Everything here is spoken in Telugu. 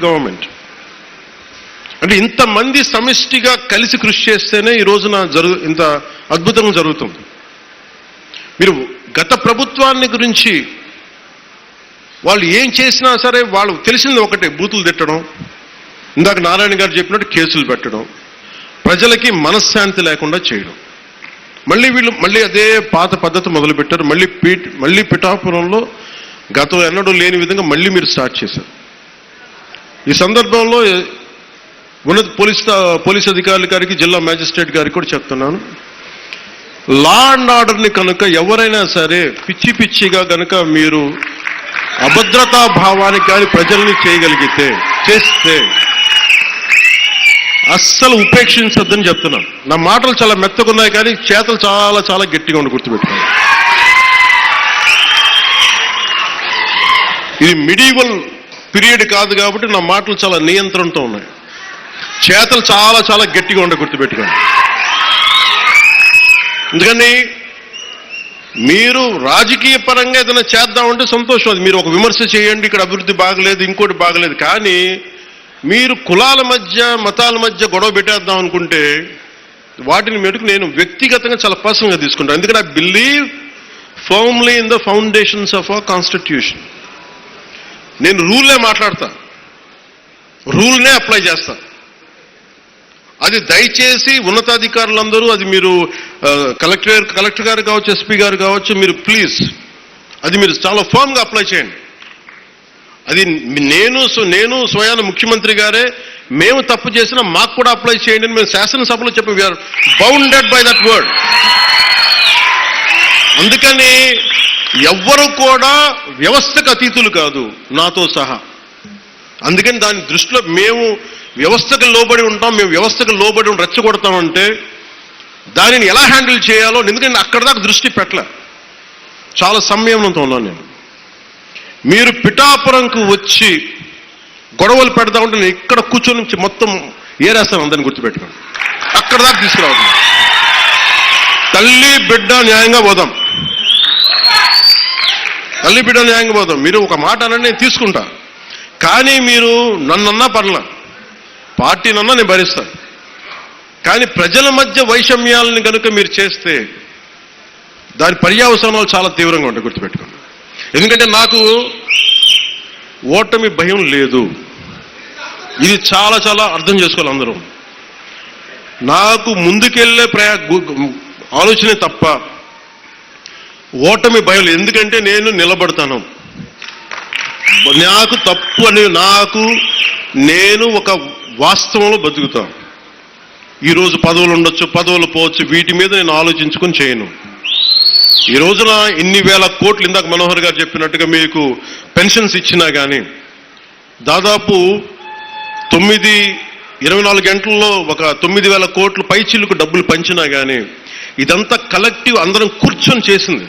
గవర్నమెంట్ అంటే ఇంతమంది సమిష్టిగా కలిసి కృషి చేస్తేనే ఈ రోజున ఇంత అద్భుతంగా జరుగుతుంది. మీరు గత ప్రభుత్వాన్ని గురించి వాళ్ళు ఏం చేసినా సరే వాళ్ళు తెలిసింది ఒకటే, బూతులు తిట్టడం, ఇందాక నారాయణ గారు చెప్పినట్టు కేసులు పెట్టడం, ప్రజలకి మనశ్శాంతి లేకుండా చేయడం. మళ్ళీ అదే పాత పద్ధతి మొదలుపెట్టారు. మళ్ళీ పిఠాపురంలో గతం ఎన్నడూ లేని విధంగా మళ్ళీ మీరు స్టార్ట్ చేశారు. ఈ సందర్భంలో ఉన్నత పోలీస్ అధికారుల గారికి, జిల్లా మ్యాజిస్ట్రేట్ గారికి కూడా చెప్తున్నాను, లా అండ్ ఆర్డర్ని కనుక ఎవరైనా సరే పిచ్చిగా కనుక మీరు అభద్రతా భావానికి కానీ ప్రజల్ని చేస్తే అస్సలు ఉపేక్షించొద్దని చెప్తున్నాను. నా మాటలు చాలా మెత్తగున్నాయి కానీ చేతలు చాలా చాలా గట్టిగా ఉండి గుర్తుపెట్టుకోండి. ఇది మిడీవల్ పీరియడ్ కాదు కాబట్టి నా మాటలు చాలా నియంత్రణతో ఉన్నాయి. చేతలు చాలా చాలా గట్టిగా ఉండి గుర్తుపెట్టుకోండి. ఎందుకని మీరు రాజకీయ పరంగా ఏదైనా చేద్దామంటే సంతోషం, అది మీరు ఒక విమర్శ చేయండి, ఇక్కడ అభివృద్ధి బాగలేదు, ఇంకోటి బాగలేదు. కానీ మీరు కులాల మధ్య మతాల మధ్య గొడవ పెట్టేద్దాం అనుకుంటే వాటిని మెరుగు నేను వ్యక్తిగతంగా చాలా పర్సనల్గా తీసుకుంటాను. ఎందుకంటే I believe firmly in the foundations of our constitution. నేను రూల్నే మాట్లాడతా, రూల్నే అప్లై చేస్తా. అది దయచేసి ఉన్నతాధికారులందరూ, అది మీరు కలెక్టర్ గారు కావచ్చు, ఎస్పీ గారు కావచ్చు, మీరు ప్లీజ్ అది మీరు చాలా ఫర్మ్గా అప్లై చేయండి. అది నేను స్వయాన ముఖ్యమంత్రి గారే మేము తప్పు చేసినా మాకు కూడా అప్లై చేయండి అని మేము శాసనసభలో చెప్పి we are bounded by that word. అందుకని ఎవ్వరూ కూడా వ్యవస్థకు అతీతులు కాదు, నాతో సహా. అందుకని దాని దృష్టిలో మేము వ్యవస్థకు లోబడి ఉంటాం, మేము వ్యవస్థకు లోబడి రెచ్చగొడతామంటే దానిని ఎలా హ్యాండిల్ చేయాలో, ఎందుకంటే అక్కడ దాకా దృష్టి పెట్టలే. చాలా సంయమనంతో ఉన్నాను నేను. మీరు పిఠాపురంకు వచ్చి గొడవలు పెడతామంటే నేను ఇక్కడ కూర్చొని మొత్తం ఏరేస్తాను, అందరిని గుర్తుపెట్టుకోండి. అక్కడ దాకా తీసుకురావద్దు. తల్లి బిడ్డ న్యాయంగా పోదాం, తల్లి బిడ్డ న్యాయంగా పోదాం. మీరు ఒక మాట అనండి, నేను తీసుకుంటా. కానీ మీరు నన్నన్నా పర్లా, పార్టీనన్నా నేను భరిస్తాను. కానీ ప్రజల మధ్య వైషమ్యాలను కనుక మీరు చేస్తే దాని పర్యవసానాలు చాలా తీవ్రంగా ఉంటాయి, గుర్తుపెట్టుకోండి. ఎందుకంటే నాకు ఓటమి భయం లేదు, ఇది చాలా చాలా అర్థం చేసుకోవాలి అందరూ. నాకు ముందుకెళ్ళే ఆలోచనే తప్ప ఓటమి భయం లేదు. ఎందుకంటే నేను నిలబడతాను. నాకు తప్పు అని నేను ఒక వాస్తవంలో బతుకుతాను. ఈరోజు పదవులు ఉండొచ్చు, పదవులు పోవచ్చు, వీటి మీద నేను ఆలోచించుకొని చేయను. ఈ రోజున ఇన్ని వేల కోట్లు, ఇందాక మనోహర్ గారు చెప్పినట్టుగా మీకు పెన్షన్స్ ఇచ్చినా కానీ, దాదాపు 24 గంటల్లో ఒక 9,000 కోట్లు పైచిల్లుకు డబ్బులు పంచినా కానీ, ఇదంతా కలెక్టివ్ అందరం కూర్చొని చేసింది.